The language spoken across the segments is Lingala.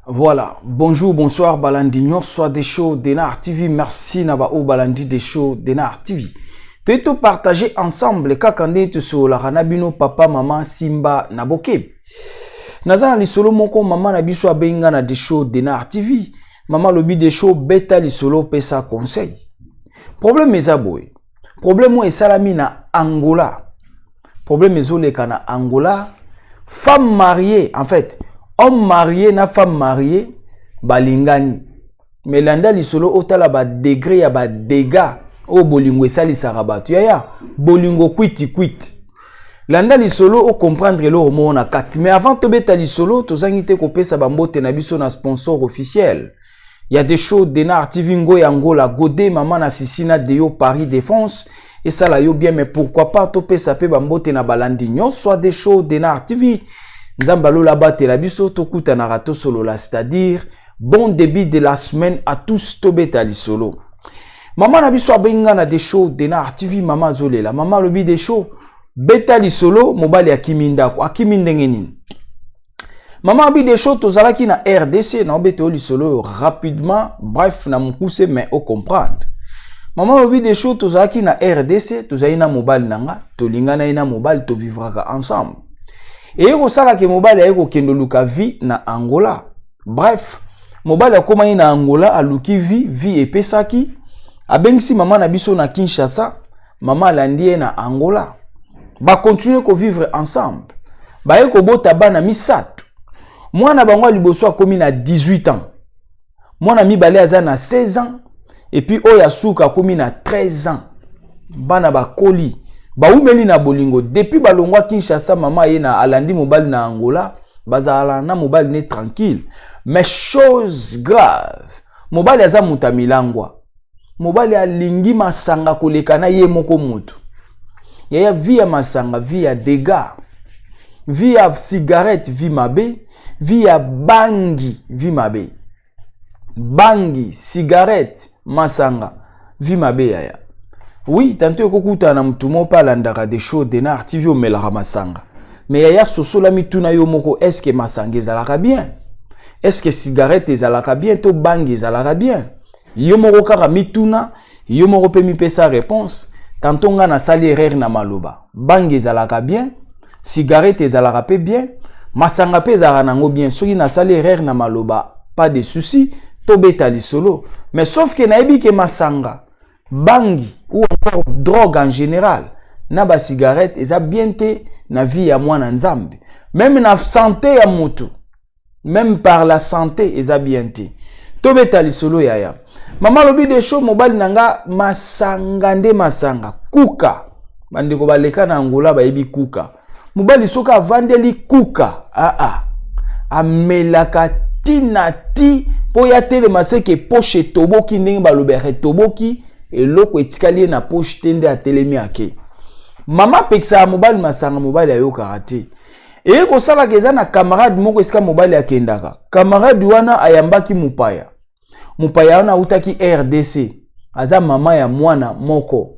Voilà, bonjour, bonsoir, Balandignon, soit des shows d'Enar TV, merci Nabao Balandi des shows d'Enar TV. Tu es tout partagé ensemble, kakande tu so la ranabino papa, maman, Simba, Naboke. Nazana li solo moko maman nabiso abenga na des shows d'Enar TV. Maman lobi des shows beta li solo pesa conseil. Problème est aboy. Problème est salami na Angola. Problème est zoleka na Angola. Femme mariée, en fait, homme marié na femme mariée, balingani. Mais landa li solo otala ba degré ya ba dégâts. O bolingo esali sarabatu. Ya bolingo kwiti. Landa li solo o comprendre le hormone na 4. Mais avant to beta li solo, to zangite ko pesa bambote na biso na sponsor officiel. Il y a des shows d'Enar TV Ngoy Angola, Godé, Maman na Sisina Deyo Paris Défense. Et ça là yo bien, mais pourquoi pas topé sapé bambote na Balandignon, soit des shows d'Enar TV. Nzambalo la bate la biso tokuta na rato solo la, c'est-à-dire bon début de la semaine à tous tobeta li solo. Maman na biso abenga na des shows d'Enar TV, Maman zolela. Maman lobi des shows beta li solo mobali akimindako, akimindengenin. Maman abi des shows tozalaki na RDC na obeto li solo rapidement, bref na mukuse mais au comprendre. Maman abi des shows tozalaki na RDC, tozali na mobali nanga, tolingana ina mobali to vivraka ensemble. Et yeko sala ke mobali yeko kendo luka vi na Angola. Bref, mobali akoma na Angola aluki vi epesaki. Abengisi maman na biso na Kinshasa, maman landie na Angola. Ba continuer ko vivre ensemble. Ba yeko bota bana misato. Mwana bangwa liboso akomi na 18 ans. Mwana mibale aza na 16 ans. Et puis oya suka akomi na 13 ans. Bana bakoli. Baumeli na bolingo. Depuis balongwa Kinshasa, maman ye na alandi mobali na Angola. Bazala na mobali ne tranquille. Mais chose grave. Mobali aza mutamilangwa. Mobali alingi masanga koleka na ye moko mutu. Yaya via masanga, via dégâts. Via cigarette, via mabe. Via bangi, via mabe. Bangi, cigarette, masanga, via mabe yaya. Oui, tantôt kokuta na mtumo palandaka des shows d'Enar TV o melaka masanga. Mais yaya sosola mituna yo moko, est-ce que masanga ezalaka bien? Est-ce que cigarette ezalaka bien? To bangi ezalaka bien? Yo moko kaka mituna, yo moko pe mi pesa réponse. Tantôt nga na sali erreur na maloba. Bangi ezalaka bien? Cigarette ezalaka pe bien? Masanga pe ezalaka nango bien. Soki na sali erreur na maloba, pas de souci, to beta li solo. Mais sauf que naebi ke masanga, bangi ou encore drogue en général, na ba cigarette eza bien te na vie ya mwana nzambe. Même na santé ya moto, même par la santé eza bien te. To beta li solo yaya. Maman lobi de show mobile nanga masanga nde masanga kuka. Bandeko baleka na Angola ba yebi kuka. Mobile soka vandeli kuka. Amelaka tinati po ya tele maseke poche toboki ndenge balobere toboki eloko etikali na poche tende a telemi ake. Mama peksa mobile masanga mobile ayo karate. E ko sala keza na camarade moko esika mobile akendaka. Camarade wana ayambaki mupaya. Mupaya wana utaki RDC. Aza mama ya mwana moko.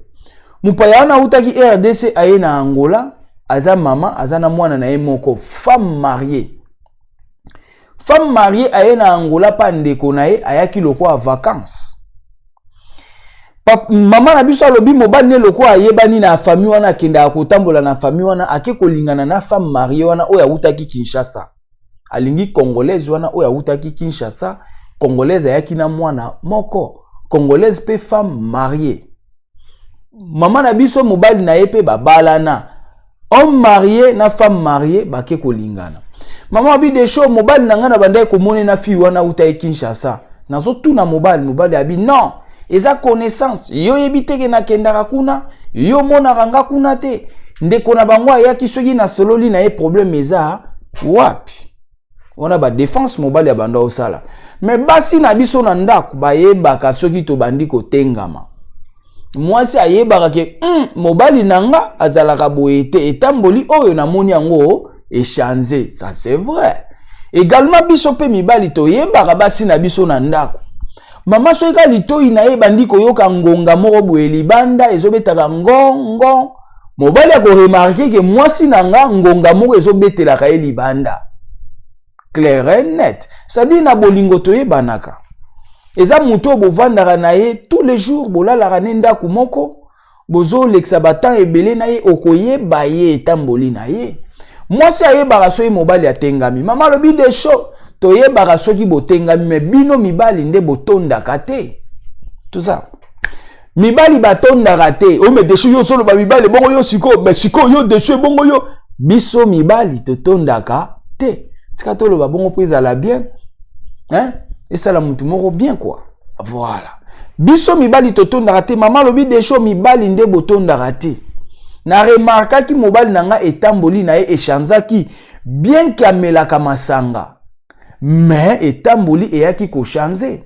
Mupaya wana utaki RDC aye na Angola. Aza mama, aza na mwana na ye moko. Femme mariée. Femme mariée aye na Angola pa ndeko na ye ayaki loko a vacances. Maman na biso alobi mobali ne loko ayebani na famille wana kenda akotambola na famille wana ake kolingana na femme mariée wana oya utaki Kinshasa. Alingi congolaise wana oya utaki Kinshasa. Congolaise ayaki na mwana moko. Congolaise pe femme mariée. Maman na biso mobali na ye pe babalana. Homme marié na femme mariée bake kolingana. Maman abi de show mobali na nga na bandaye komone na fi wana uta Kinshasa. Nazo tuna mobali abi non. Eza connaissance. Yo yebiteke na kendaka kuna. Yo mona ranga kuna te. Ndeko na bango ayaki soki na sololi na ye problème eza wapi. On a ba défense mobile ya banda osala. Mais basi na biso na ndako ba yebaka soki to bandi ko tengama. Moi si ayebaka ke mobile nanga azalaka boyete etamboli oyo na moni yango échanger, ça c'est vrai. Également biso pe mibali to yebaka basi na biso na ndako. Mama soika litoi na ye bandi ko yoka ngonga moko boye libanda ezobetaka ngongo. Mobile ya ko remarquer que moi si nanga ngonga moko ezobetelaka ye libanda. Clair et net. Ça dit na bolingo to ye banaka. Eza muto bovandaka na ye tous les jours bolalaka ne ndako moko bozo leksa batan ebele na ye okoyeba ye etamboli na ye. Moi si ayebaka soki mobali atengami mama lobi de show toyebaka soki botengami me bino mibali nde botondaka te. Tout ça. Mibali batondaka te. O me de show yo solo ba mibali bongo yo siko be siko yo de show bongo yo biso mibali totondaka te. Tika tolo ba bongo prise à la bien. Hein? Et ça la mutu moko bien quoi. Voilà. Biso mibali totondaka te mama lobi de show mibali nde botondaka te. Na remarka ki mobile nanga etamboli na ye echanzaki bien kamelaka masanga mais etamboli eyaki ko changer.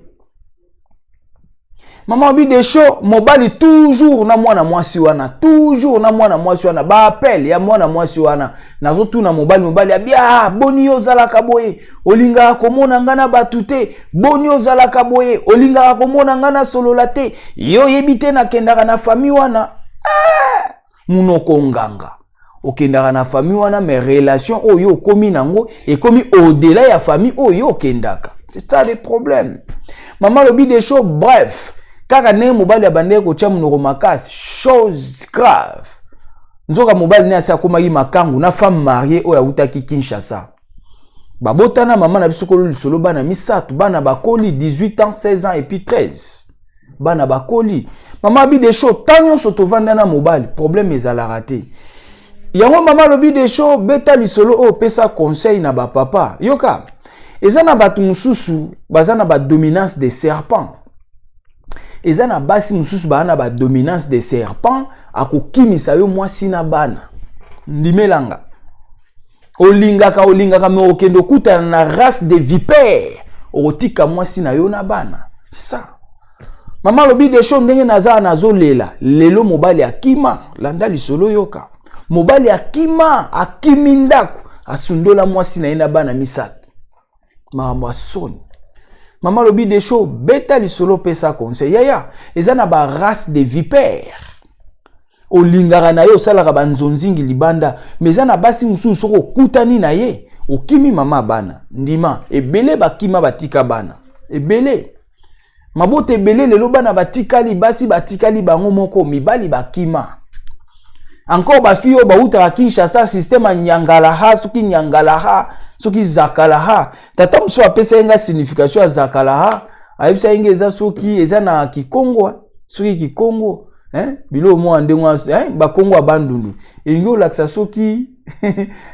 Maman bi de show mobile toujours na mwana mwasi wana toujours na mwana mwasi wana ba appel ya mwana mwasi wana nazo tuna mobile ya bia boni yo zalaka boye olinga komona ngana batute boni yo zalaka boye olinga komona ngana solola te yo yebite na kendaka na famille wana munoko nganga okendaka na famille wana mais relation oyo komi nango et komi au-delà ya famille oyo kendaka. C'est ça le problème. Maman lobi des choses bref kaka ne mobile ya bande ko tia munoko makasi chose grave. Nzoka mobile ne asa komaki makangu na femme mariée oyo utaki Kinshasa. Babotana maman na bisokolo lisolo bana misato bana bakoli 18 ans 16 ans et puis 13. Bana bakoli maman bi des choses tanyo soto vanda na mobile problème ezala raté. Yango maman lobi des choses beta lisolo o pesa conseil na ba papa yoka ezana batu mususu bazana ba dominance des serpents. Ezana basi mususu bana ba dominance des serpents akokimisa yo mwasi na bana ndimelanga olingaka me okendo kuta na race de vipères otika mwasi na yo na bana. C'est ça. Maman lobi des choses ndenge naza nazolela lelo mobali akima landa lisolo yoka mobali akimi ndako asundola mwasi na ina bana misato mama soni. Maman lobi des choses beta lisolo pesa conseil yaya ezana ba race de vipères olingaka na yo salaka banzonzingi libanda mezana basi mususu soko kutani na ye okimi mama bana ndima ebele bakima batika bana ebele mabote ebele lelo bana batikali basi batikali bango moko mibali bakima encore ba fiyo ba utaka Kinshasa système nyangalaha soki nyangalaha soki zakalaha tata mso apesa yenga signification ya zakalaha ayebisa yenge eza soki eza na Kikongo soki Kikongo bilo mo ndengwa ba Kongo abandundu ingo laksa soki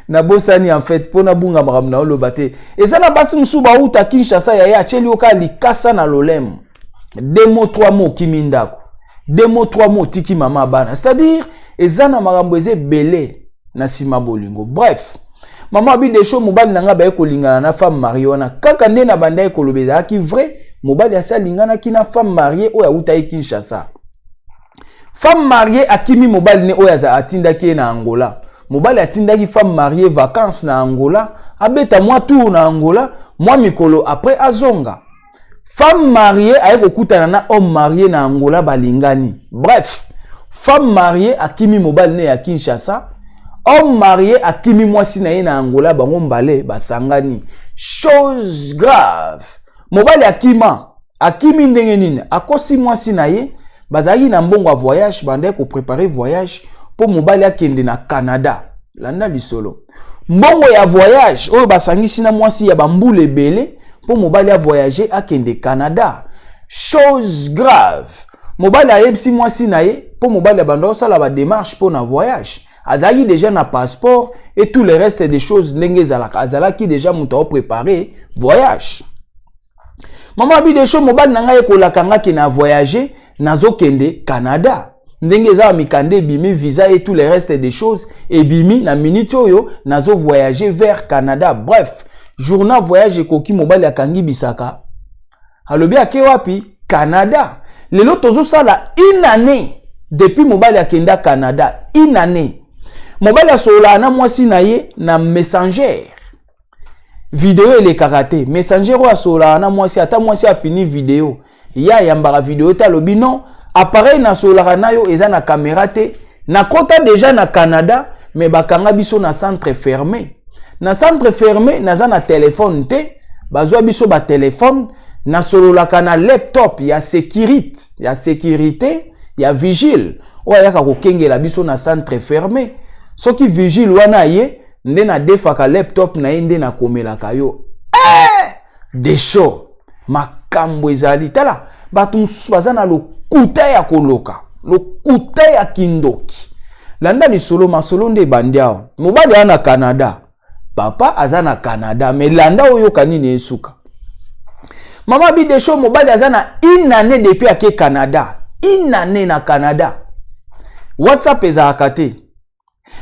na bosani en fait pona bunga makamna oloba te eza na basi msu ba uta Kinshasa ya acheli oka likasa na lolemo 2 mots 3 mots kimindako 2 mots 3 mots tiki mama bana c'est-à-dire ezana makambo eze belé na sima bolingo. Bref maman bi des choses mobali nanga ba ekolingana na femme mariée wana kaka nde na banda ekolobeza ki vrai mobali asa lingana ki na femme mariée oya uta Kinshasa. Femme mariée akimi mobali ne oya za atindaki na Angola. Mobali atindaki femme mariée vacances na Angola abeta moi tour na Angola moi mikolo après azonga. Femme mariée ayeko kutana na homme marié na Angola balingani. Bref, femme mariée akimi mobile ne ya Kinshasa, homme marié akimi mwasi na ye na Angola bango mbale basangani. Chose grave. Mobile akimi ndenge nini akosi mwasi na ye bazaki na mbongo a voyage bande ko préparer voyage pour mobile akende na Canada. Landa lisolo. Mbongo ya voyage oyo basangisi na mwasi ya bambule belé pour mobile a voyager à Kende Canada. Chose grave. Mobile a yebsi mwasi na ye pour mobile a bando sala ba démarche pour na voyage. Azali déjà na passeport et tout le reste des choses ndenge zalaka. Azalaki déjà muto préparer voyage. Maman bi des choses mobile nanga ekolaka ngaki na voyager nazo kende Canada. Ndenge za mikande bimi visa et tout le reste des choses et bimi na minute oyo nazo voyager vers Canada. Bref, journal voyage ekoki mobali akangi bisaka alobi ake wapi Canada lelo tozo sala une année depuis mobali akenda Canada une année mobali asola na mwasi na ye na messenger vidéo ele karaté messenger o asola na mwasi ata mwasi a fini vidéo ya yambara vidéo ta lobi non appareil na sola na yo eza na caméra te na kota déjà na Canada mais bakanga biso na centre fermé na centre fermé naza na téléphone te bazwa biso ba téléphone na solola kana laptop ya sécurité ya vigile o yaka ko kengela biso na centre fermé soki vigile wana ye nde na defaka laptop na inde na komela kayo des shows makambo ezali tala batu mususu baza na lokuta ya koloka lokuta ya kindoki landa lisolo masolo nde bandiao mobali ana Canada papa aza na Canada mais landa oyo kanini esuka mama bi des shows mobali aza na une année depuis ake Canada une année na Canada WhatsApp ezalaka te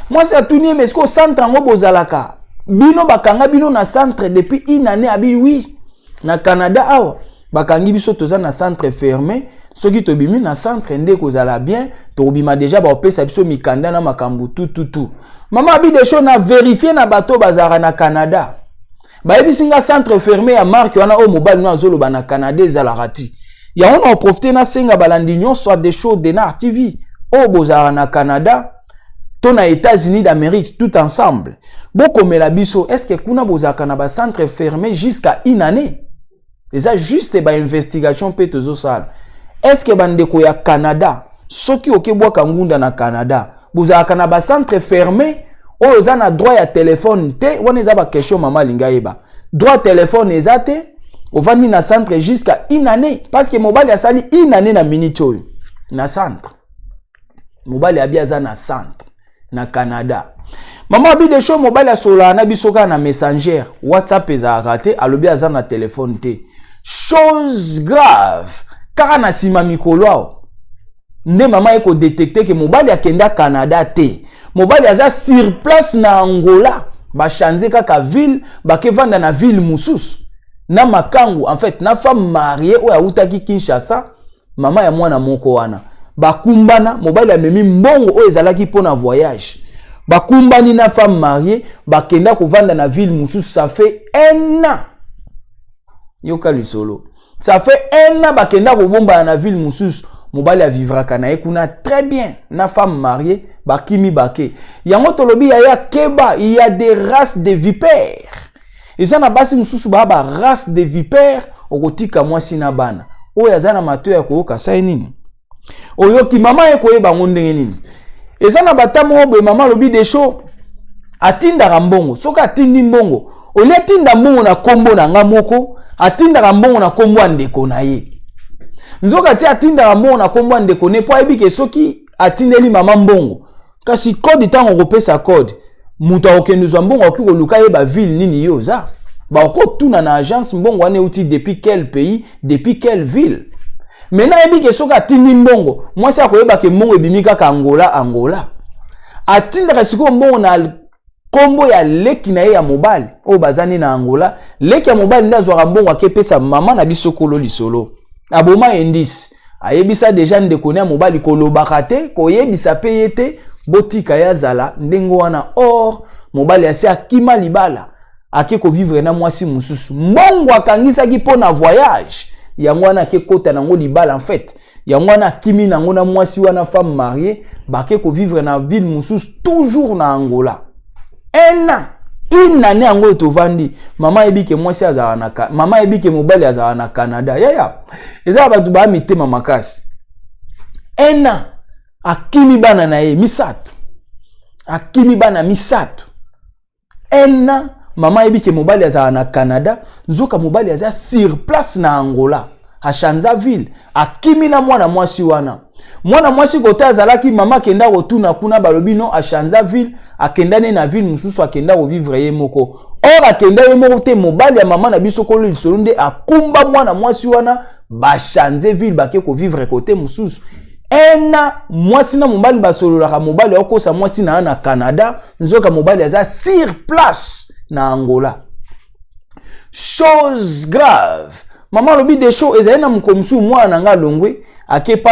moi c'est atuni mais est-ce centre ngo bozalaka bino bakanga bino na centre depuis une année abi oui na Canada awa bakangi biso toza na centre fermé soki tobimi na centre nde kozala bien tobima déjà ba opesa biso mikanda na makambu tout mama abi des choses na vérifier na bato bazara na Canada ba ebisinga centre fermé ya marque wana o mobile no azoloba na Canada ezalarati ya on a profité na senga balandi nyonso soit des shows de na TV o bozara na Canada to na États-Unis d'Amérique tout ensemble boko mela biso est-ce que kuna bozaka na ba centre fermé jusqu'à une année eza juste ba investigation pe tozo sala est-ce que bandeko ya Canada soki okebwa kangunda na Canada bozaka na ba centre fermé o eza na droit ya téléphone te wana eza ba question mama linga yeba droit téléphone eza te ovandi na centre jusqu'à une année parce que mobile ya sali une année na minute na centre mobile ya biaza na centre na Canada mama abi de show mobile ya sola na bisoka na messenger WhatsApp eza raté alobi aza na téléphone te chose grave kaka na sima mikolo nde mama eko détecter que mobile ya kenda Canada te mobile aza sur place na Angola ba changer kaka ville ba ke vanda na ville mususu na makangu en fait na femme mariée o ya utaki Kinshasa mama ya mwana moko wana bakumbana mobile ya memi mbongo o ezalaki pona voyage bakumbani na femme mariée bakenda kovanda na ville mususu ça fait un an yoka lisolo ça fait un an bakenda kobomba na ville mususu mobile ya vivraka na ekuna très bien na femme mariée bakimi bake yango tolobi ya keba il y a des races de vipères et ça na basi mususu ba race de vipères okotika mwasi na bana oyo azana mato ya koyoka sai nini oyoki mama ekoyeba ngondenge nini eza na batamo obo mama lobi des shows atinda mbongo soka atindi mbongo oli atinda mbongo na kombo na nga moko atinda mbongo na kombo ndeko na ye nzoka ti atinda mbongo na kombo ndeko ne po ebike soki atindeli mama mbongo kasi code tango kopesa code muto okenduzwa mbongo okiko luka ye ba ville nini yoza ba okotuna na agence mbongo ane uti depuis quel pays depuis quelle ville maintenant ebike soka atindi mbongo mwasi akoyeba ke mbongo ebimika ka Angola atinda siko mbongo na kombo ya leki na ye ya mobile o bazani na Angola leki ya mobile ndazwa mbongo akepesa mama na bisokolo lisolo aboma indice ayebisa déjà ndeko na mobile kolobaka te koyebisa pe te botika ya zala ndengo wana or mobile ya se akima libala akeko vivre na mwasi mususu mbongo akangisaki pona voyage yango wana akekota nango libala en fait yango wana akimi nango na mwasi wana femme mariée bakeko vivre na ville mususu toujours na Angola une année yango etovandi mama ebike mwasi azala na mama ebike mobile azala na Canada yaya eza batu ba mitema makasi un an akimi bana na ye misato akimi bana misato un an mama ebike mobile azala na Canada nzoka mobile aza sur place na Angola a Shanzaville akimi na mwana mwasi wana mwana mwasi kota azalaki mama kenda kotuna kuna balobi no a Shanzaville akendane na ville mususu akenda ko vivre ye moko or akenda ye moko te mobile ya mama na biso kolo lisolo nde akumba mwana mwasi wana ba Shanzaville bake ko vivre côté mususu ena mwasi na mobile basololaka mobile okosa mwasi na Canada nzoka mobile aza sur place na Angola chose grave. Maman lobi des choses ezali na mukomsu mwana nga longwe akepa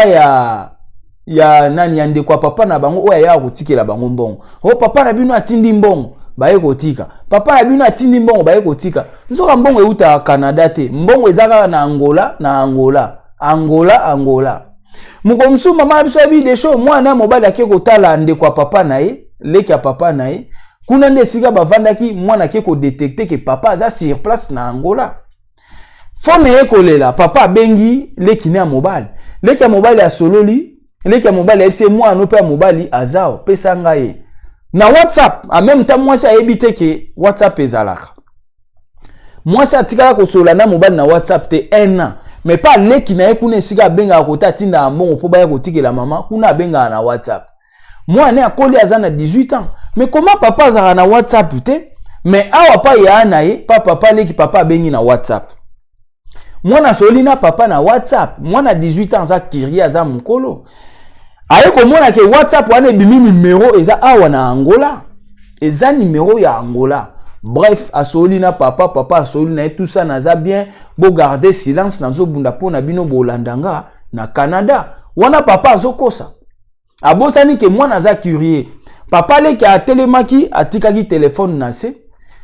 ya nani yande kwa papa na bango oya ya kotikela bango mbongo. O papa na bino atindi mbongo baye kotika. Papa na bino atindi mbongo baye kotika. Nzoka mbongo euta Canada te. Mbongo ezaka na Angola. Mukomsu mama biso abi des choses mwana mobali akeko tala ande kwa papa na ye, leki ya papa na ye. Kuna nde sika bavandaki mwana akeko détecter que papa aza sur place na Angola. Fone yekolela papa bengi leki na mobali. Leki ya mobali ya sololi, leki ya mobali ya mwana pe ya mobali azao pesa ngaye. Na WhatsApp, en même temps moi ça ebite que WhatsApp ezalaka. Moi ça tikala ko sola na mobali na WhatsApp te 1 an. Mais pas leki na ekune sika benga kota tinda mbongo po baya kotikela mama, kuna benga na WhatsApp. Moi ne akoli azana 18 ans. Mais comment papa azara na WhatsApp te? Mais awa pa ya na ye, papa leki papa bengi na WhatsApp. Mwana solina papa na WhatsApp. Mwana 18 ans za kiri aza mukolo. Aye ko mona ke WhatsApp wane bimi numéro eza awa na Angola. Eza numéro ya Angola. Bref, asolina papa asolina tout ça naza bien. Bo garder silence nazo bunda pona bino bolandanga na Canada. Wana papa azokosa. Abosani ke mwana za curieux. Papa leki a telemaki atikaki téléphone na se.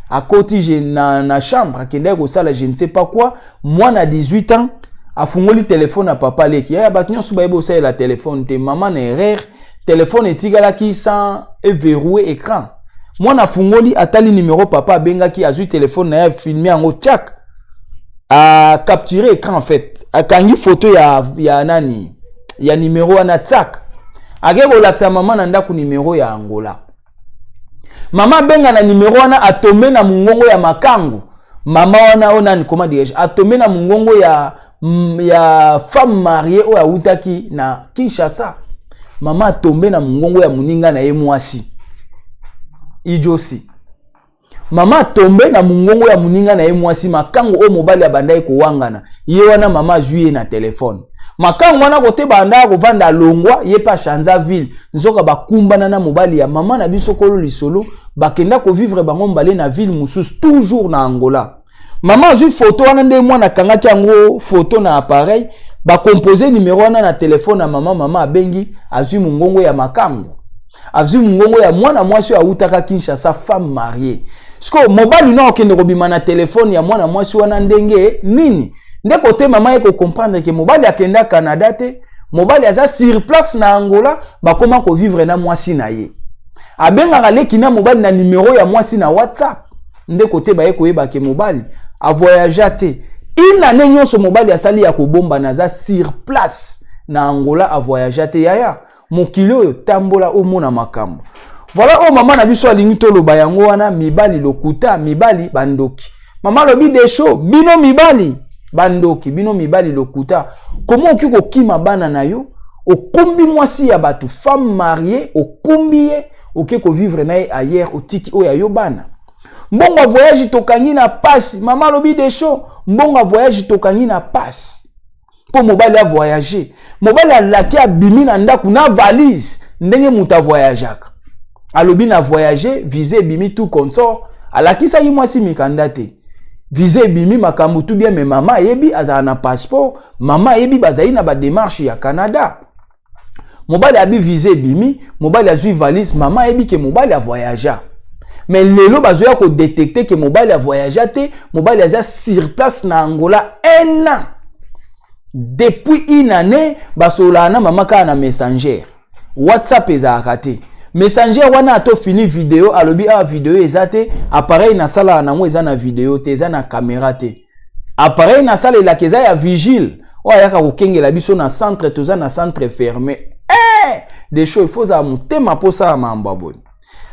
A côté na chambre akende ko sala je ne sais pas quoi. Mwana 18 ans a fungoli téléphone à papa leki. Ya batnyo suba ebo sa la téléphone te maman na erreur. Téléphone etikala ki sans verrouiller écran. Mwana fungoli atali numéro papa benga ki azu téléphone na ya filmer en tchak. A capturer écran en fait. A kangi photo ya nani. Ya numéro na tchak. Agebo laksa maman na ndaku numéro ya Angola. Mama benga na numéro wana atome na mungongo ya makangu. Mama wana ona ni comment dirais-je atome na mungongo ya femme mariée o ya utaki na Kinshasa. Mama atome na mungongo ya muninga na ye mwasi. Ijosi. Mama tombe na mungongo ya muninga na ye mwasi makangu o mobali ya bandai ko wangana. Ye wana mama juye na telefone. Makangu wana kote banda ko vanda longwa ye pa Shanza ville. Nzoka bakumbana na mobali ya mama na biso kolo lisolo bakenda ko vivre bango mbale na ville mususu toujours na Angola. Mama zui photo wana nde mwana kangaki yango photo na appareil ba composer numéro wana na telefone na mama abengi azui mungongo ya makangu. Azui mungongo ya mwana mwasi ya utaka Kinshasa femme mariée. Sko mobali na okende ko bima na telefone ya mwana mwasi wana ndenge nini? Nde kote mama eko comprendre que mobali akenda Canada te, mobali aza sur place na Angola, bakoma ko vivre na mwasi na ye. Abenga leki na mobali na numéro ya mwasi na WhatsApp. Nde kote ba eko yeba ke mobali a voyager te. Ina ne nyonso mobali asali ya kobomba na za sur place na Angola a voyager te yaya. Mokilo yo tambola omona makambo. Voilà o mama na biso alingi toloba yango wana mibali lokuta mibali bandoki. Mama lobi des choses bino mibali bandoki bino mibali lokuta. Comment okiko kima bana na yo okumbi mwasi ya batu femme mariée okumbi ye okiko vivre na ye ailleurs otiki oya yo bana. Mbongo voyage tokangi na passe mama lobi des choses mbongo voyage tokangi na passe. Po mobali a voyager mobali a laki abimi na ndaku na valise ndenge muta voyageaka alobi na voyager visa bimi tout consort alakisa yi mwasi mikanda te visa bimi makambo tout bien mais mama yebi azala na passeport mama yebi bazali na ba démarche ya Canada mobali abi visa bimi mobali azui valise mama yebi ke mobali a voyager mais lelo bazoya ko détecter que mobali a voyager te mobali aza sur place na Angola 1 an. Depuis une année, basolana mama ka na messenger. WhatsApp ezaka te. Messenger wana ato fini vidéo, alobi a vidéo ezate, appareil na sala na ngo eza na vidéo te, eza na caméra te. Appareil na sala la keza ya vigile. O ayaka ko kengela biso na centre toza na centre fermé. Des choses il faut za mutema posa mamba boni.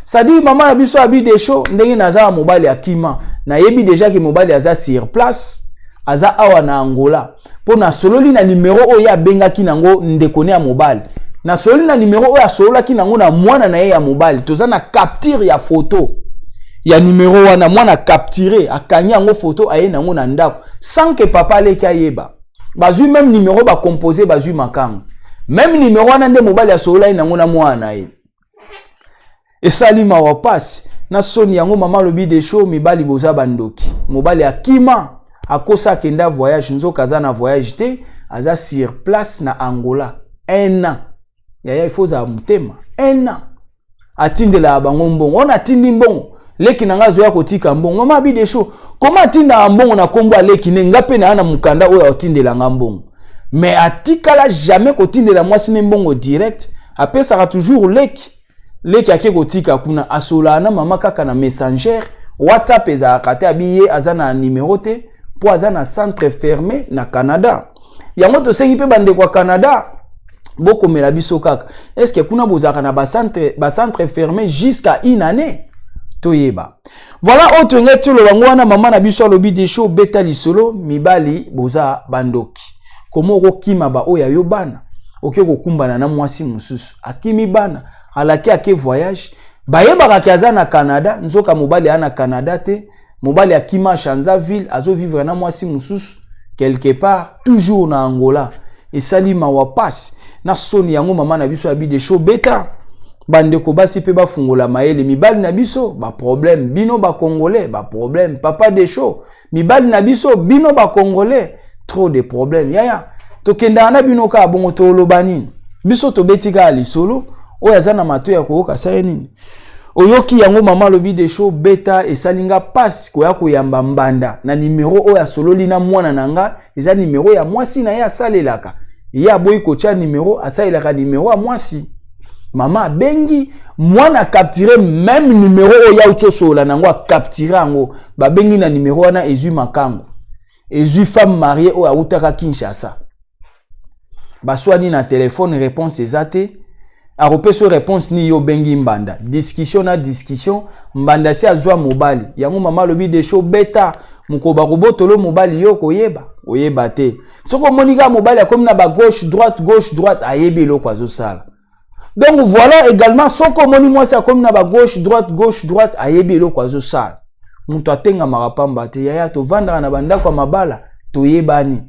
Ça dit maman na biso abi des choses ndenge naza mobali akima. Na yebi déjà que mobali aza sur place. Aza awa na Angola. Po na sololi na numéro oya bengaki nango ndekone ya mobile. Na sololi na numéro oya sololaki nango na mwana na ye ya mobile. Toza na capture ya photo. Ya numéro wana mwana capturer akanyi yango photo aye nango na ndako sans que papa leki ayeba. Bazui même numéro ba composer bazui makango. Même numéro wana nde mobile ya sololai nango na mwana na ye. Esali mawa passe. Na soni yango mama lobi des choses mibali boza bandoki. mobali akima akosa kenda voyage nzo kazana voyage te aza sur place na Angola 1 an yaya il faut za mutema 1 an atindela bango mbongo on atindi mbongo leki nanga zoya kotika mbongo mama bi de show comment atinda mbongo na kombo leki ne ngape na ana mukanda oyo atindela mbongo mais atikala jamais kotindela mwasi ne mbongo direct apesa toujours leki ake kotika kuna asola na mama kaka na messenger WhatsApp eza akate abiye azana numéro te po azana centre fermé na Canada yango to sengi pe bande kwa Canada boko mela biso kaka est-ce que kuna bozaka na ba centre fermé jusqu'à 1 année toyeba voilà autre ngeti lo bangwana mama na biso lobi de show beta lisolo mibali boza bandoki komo ko kima ba oya yo bana oke ko kumbana na mwasi mususu akimi bana alaki ake voyage bayeba kaza na Canada nzoka mobali ana Canada te mobali akima Chanzaville azo vivre na mwasi mususu quelque part toujours na Angola et salima wapas na soni yango mama na biso abi de show beta bande ko basi pe ba fungola maele mibali na biso ba problème bino ba congolais ba problème papa de show mibali na biso bino ba congolais trop de problèmes yaya to kenda na bino ka bongo to lobani biso to betika lisolo oya zana mato ya koyoka sa nini oyoki yango mama lobi de show beta esalinga passe koya koyamba mbanda na numéro oya sololi na mwana nanga eza numéro ya mwasi na ya salelaka ya boyi kocha numéro asalelaka numéro ya mwasi mama bengi mwana capturer même numéro oya utosola nango capturer yango ba bengi na numéro wana ezui makango ezui femme mariée oya utaka Kinshasa baswani na téléphone réponse ezate a repeso réponse ni yo bengi mbanda discussion na discussion mbanda si azwa mobali yango mama lobi de show beta mukoba kobotolo mobali yo koyeba oyeba te soko monika mobali akomi na ba gauche droite ayebi loko azosala donc voilà également soko moni mwasi akomi na ba gauche droite ayebi loko azosala muto atenga marapamba te yaya to vandra na banda kwa mabala toyebani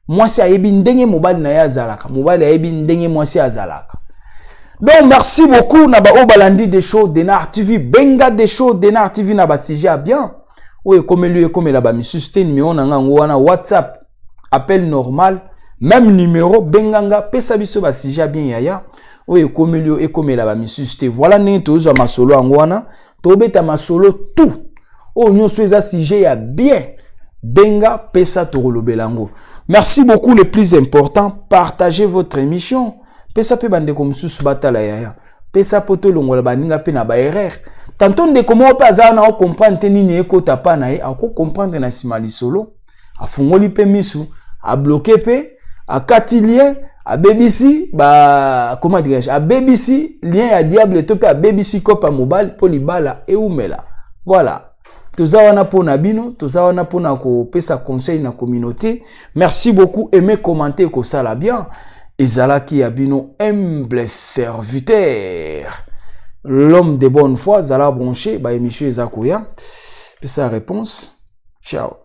mwasi ayebi ndenge mobali na ya azalaka mobali ayebi ndenge mwasi azalaka. Donc merci beaucoup na ba obalandi de show Denar TV benga de show Denar TV na ba sujet bien oye comme lui comme la ba misuste numéro nanga ngwana WhatsApp appel normal même numéro benganga pesa biso ba sujet bien yaya oye comme lui et comme la ba misuste voilà ne tozo masolo ngwana to beta masolo tout o nyonso eza sujet ya bien benga pesa to rolobelango. Merci beaucoup le plus important partagez votre émission. Pesa pe bande comme sous batala yaya. Pesa poto longola baninga pe na ba erreur. Tantôt de comment pa za na comprendre nini eko tapa na ye, ako comprendre na simali solo. A fungoli pe misu, a bloquer pe, a kati lien, a BBC, ba comment dirais-je, a BBC lien ya diable to pe a BBC kopa mobile po libala e umela. Voilà. Toza wana po na bino, toza wana po na ko pesa conseil na communauté. Merci beaucoup, aimez, commentez ko sala bien. Ezalaki abino humble serviteur. L'homme de bonne foi, Zala branché, bah émission Ezakoya. C'est sa réponse. Ciao.